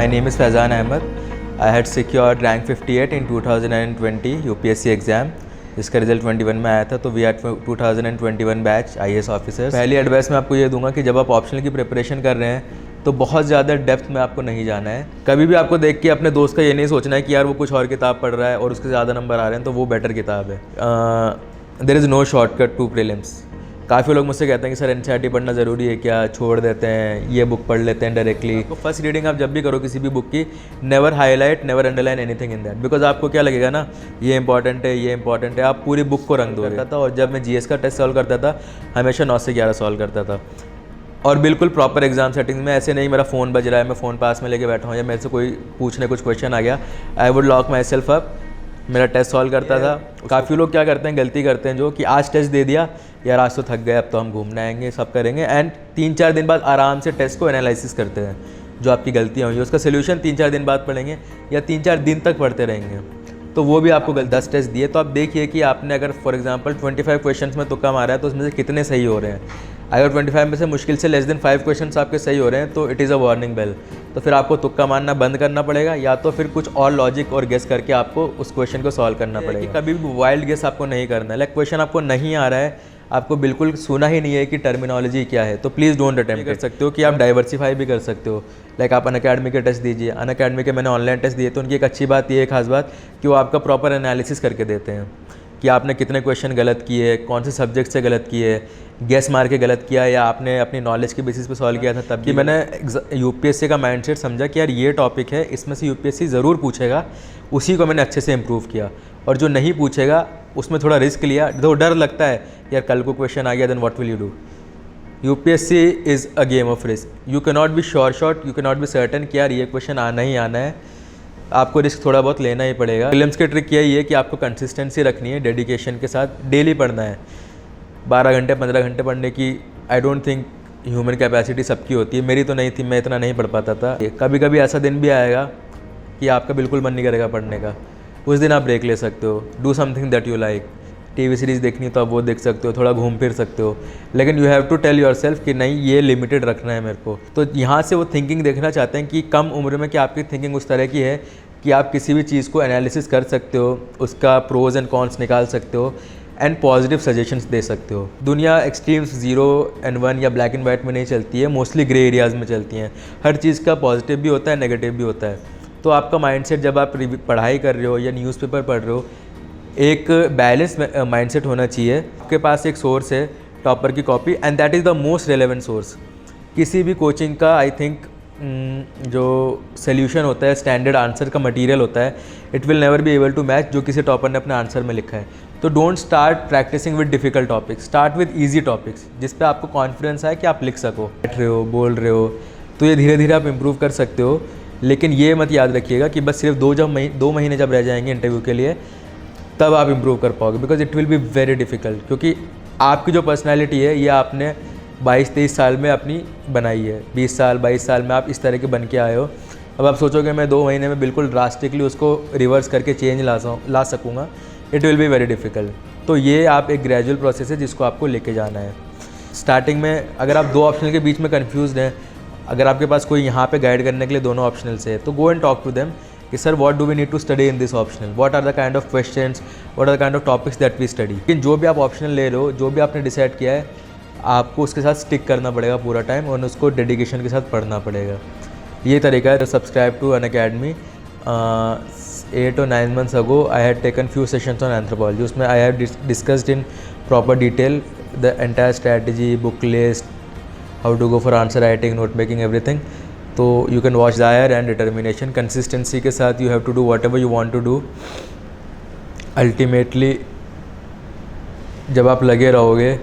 My name is Faizan Ahmed. I had secured rank 58 in 2020 UPSC exam, जिसका result 21 में आया था। तो we are 2021 batch IAS officers. पहली एडवाइस मैं आपको ये दूंगा कि जब आप ऑप्शनल की प्रिपरेशन कर रहे हैं तो बहुत ज़्यादा डेप्थ में आपको नहीं जाना है। कभी भी आपको देख के अपने दोस्त का ये नहीं सोचना है कि यार वो कुछ और किताब पढ़ रहा है और उसके ज़्यादा नंबर आ रहे हैं तो वो बेटर किताब है। There is no shortcut to prelims. काफ़ी लोग मुझसे कहते हैं कि सर NCERT पढ़ना ज़रूरी है क्या, छोड़ देते हैं, ये बुक पढ़ लेते हैं डायरेक्टली। तो फर्स्ट रीडिंग आप जब भी करो किसी भी बुक की, never highlight, never underline anything in that, because आपको क्या लगेगा ना, ये इंपॉर्टेंट है, ये इंपॉर्टेंट है, आप पूरी बुक को रंग दो करता था। और जब मैं GS का टेस्ट सॉल्व करता था, हमेशा 9 से 11 सॉल्व करता था, और बिल्कुल प्रॉपर एग्जाम सेटिंग में। ऐसे नहीं मेरा फ़ोन बज रहा है, मैं फ़ोन पास में लेके बैठा हूँ या मेरे से कोई पूछने कुछ क्वेश्चन आ गया, I would lock my self up, मेरा टेस्ट सॉल्व करता था। काफ़ी लोग क्या करते हैं, गलती करते हैं जो कि आज टेस्ट दे दिया, यार आज तो थक गए, अब तो हम घूमने आएंगे, सब करेंगे, एंड 3-4 दिन बाद आराम से टेस्ट को एनालिसिस करते हैं। जो आपकी गलतियाँ हुई उसका सोल्यूशन 3-4 दिन बाद पढ़ेंगे या 3-4 दिन तक पढ़ते रहेंगे, तो वो भी आपको 10 टेस्ट दिए। तो आप देखिए कि आपने अगर फॉर एग्जांपल 25 क्वेश्चंस में तुक्का मारा है तो उसमें से कितने सही हो रहे हैं। अगर 25 में से मुश्किल से लेस देन 5 क्वेश्चंस आपके सही हो रहे हैं तो it is a warning bell. तो फिर आपको तुक्का मारना बंद करना पड़ेगा, या तो फिर कुछ और लॉजिक और गेस करके आपको उस क्वेश्चन को सॉल्व करना पड़ेगा। कभी भी वाइल्ड गेस आपको नहीं करना है। लाइक क्वेश्चन आपको नहीं आ रहा है, आपको बिल्कुल सुना ही नहीं है कि टर्मिनोलॉजी क्या है, तो प्लीज़ डोंट अटेम्प्ट। कर सकते हो कि आप डाइवर्सिफाई भी कर सकते हो। लाइक आप अनअकैडमी के टेस्ट दीजिए। अनअकैडमी के मैंने ऑनलाइन टेस्ट दिए, तो उनकी एक अच्छी बात ये है, खास बात, कि वो आपका प्रॉपर एनालिसिस करके देते हैं कि आपने कितने क्वेश्चन गलत किए, कौन से सब्जेक्ट से गलत किए, गेस मार के गलत किया या आपने अपनी नॉलेज के बेसिस पे सॉल्व किया था। तब कि मैंने UPSC का माइंडसेट समझा कि यार ये टॉपिक है, इसमें से UPSC ज़रूर पूछेगा, उसी को मैंने अच्छे से इम्प्रूव किया। और जो नहीं पूछेगा उसमें थोड़ा रिस्क लिया। तो डर लगता है यार कल को क्वेश्चन आ गया, then what will you do. UPSC is a game of risk. You can not be sure, you can not be certain कि यार ये क्वेश्चन आना ही आना है। आपको रिस्क थोड़ा बहुत लेना ही पड़ेगा। प्रीलिम्स की ट्रिक यही है कि आपको कंसिस्टेंसी रखनी है, डेडिकेशन के साथ डेली पढ़ना है। 12 घंटे 15 घंटे पढ़ने की I don't think human capacity सबकी होती है, मेरी तो नहीं थी, मैं इतना नहीं पढ़ पाता था। कभी कभी ऐसा दिन भी आएगा कि आपका बिल्कुल मन नहीं करेगा पढ़ने का, उस दिन आप ब्रेक ले सकते हो। Do something that you like. TV series देखनी तो आप वो देख सकते हो, थोड़ा घूम फिर सकते हो, लेकिन you have to tell yourself कि नहीं ये लिमिटेड रखना है मेरे को। तो यहाँ से वो थिंकिंग देखना चाहते हैं कि कम उम्र में कि आपकी थिंकिंग उस तरह की है कि आप किसी भी चीज़ को एनालिसिस कर सकते हो, उसका प्रोज एंड कॉन्स निकाल सकते हो, एंड पॉजिटिव सजेशंस दे सकते हो। दुनिया एक्सट्रीम्स 0 and 1 या ब्लैक एंड वाइट में नहीं चलती है, मोस्टली ग्रे एरियाज़ में चलती हैं। हर चीज़ का पॉजिटिव भी होता है, नेगेटिव भी होता है। तो आपका माइंडसेट जब आप पढ़ाई कर रहे हो या न्यूज़पेपर पढ़ रहे हो, एक बैलेंस माइंडसेट होना चाहिए। आपके पास एक सोर्स है टॉपर की copy, and that is the most relevant source. किसी भी कोचिंग का आई थिंक जो सोल्यूशन होता है, स्टैंडर्ड आंसर का मटेरियल होता है, it will never be able to match जो किसी टॉपर ने अपने आंसर में लिखा है। तो don't start practising with difficult topics, start with easy topics जिस पे आपको कॉन्फिडेंस आए कि आप लिख सको। बैठ रहे हो, बोल रहे हो, तो ये धीरे धीरे आप इम्प्रूव कर सकते हो। लेकिन ये मत याद रखिएगा कि बस सिर्फ 2 महीने जब रह जाएंगे इंटरव्यू के लिए तब आप इम्प्रूव कर पाओगे, because it will be very difficult. क्योंकि आपकी जो पर्सनैलिटी है ये आपने 22-23 साल में अपनी बनाई है। 20 साल 22 साल में आप इस तरह के बन के आए हो। अब आप सोचोगे मैं 2 महीने में बिल्कुल ड्रास्टिकली उसको रिवर्स करके चेंज ला सकूँगा, it will be very difficult. तो ये आप एक ग्रेजुअल प्रोसेस है जिसको आपको लेके जाना है। स्टार्टिंग में अगर आप 2 ऑप्शनल के बीच में कन्फ्यूज़ हैं, अगर आपके पास कोई यहाँ पे गाइड करने के लिए दोनों ऑप्शनल से है, तो go and talk to them कि sir what do we need to study in this optional, what are the kind of questions, what are the kind of topics that we study. लेकिन जो भी आप optional ले रहे हो, जो भी आपने डिसाइड किया है, आपको उसके साथ स्टिक करना पड़ेगा पूरा टाइम और उसको डेडिकेशन के साथ पढ़ना पड़ेगा। ये तरीका है। Subscribe to Unacademy. 8 or 9 months ago I had taken few sessions on anthropology. उसमें I have discussed in proper detail the entire strategy, book list, how to go for answer writing, note making, everything. तो you can watch there, and determination, consistency के साथ you have to do whatever you want to do. Ultimately जब आप लगे रहोगे,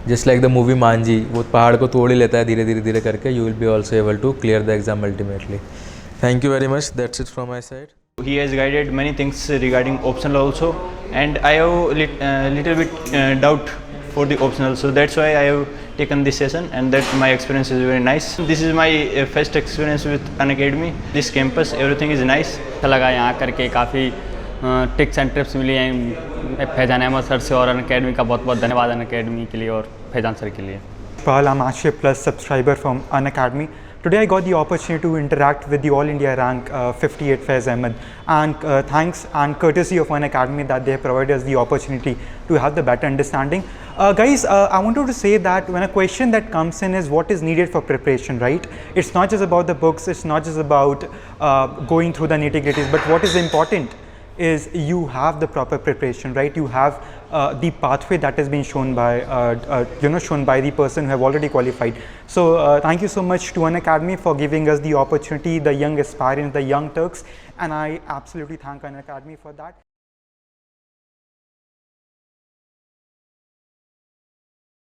just like the movie Manjhi, वो पहाड़ को तोड़ ही लेता है धीरे धीरे करके, you will be also able to clear the exam ultimately. Thank you very much. That's it from my side. He has guided many things regarding optional also, and I have little bit doubt for the optional, so that's why I have taken this session, and that my experience is very nice. This is my first experience with Unacademy. This campus, everything is nice. अच्छा लगा यहाँ करके, काफ़ी tips and trips मिली हैं Faizan Ahmad sir से, और Unacademy का बहुत बहुत धन्यवाद अनअकैडमी के लिए और फैजान सर के लिए. Paul, I'm actually a plus subscriber from Unacademy. Today I got the opportunity to interact with the All India rank 58 Faiz Ahmed, and thanks and courtesy of Unacademy that they have provided us the opportunity to have the better understanding. Guys, I wanted to say that when a question that comes in is what is needed for preparation, right? It's not just about the books, it's not just about going through the nitty-gritties, but what is important is you have the proper preparation, right? You have the pathway that has been shown by shown by the person who have already qualified. So thank you so much to Unacademy for giving us the opportunity, the young aspirants, the young Turks, and I absolutely thank Unacademy for that.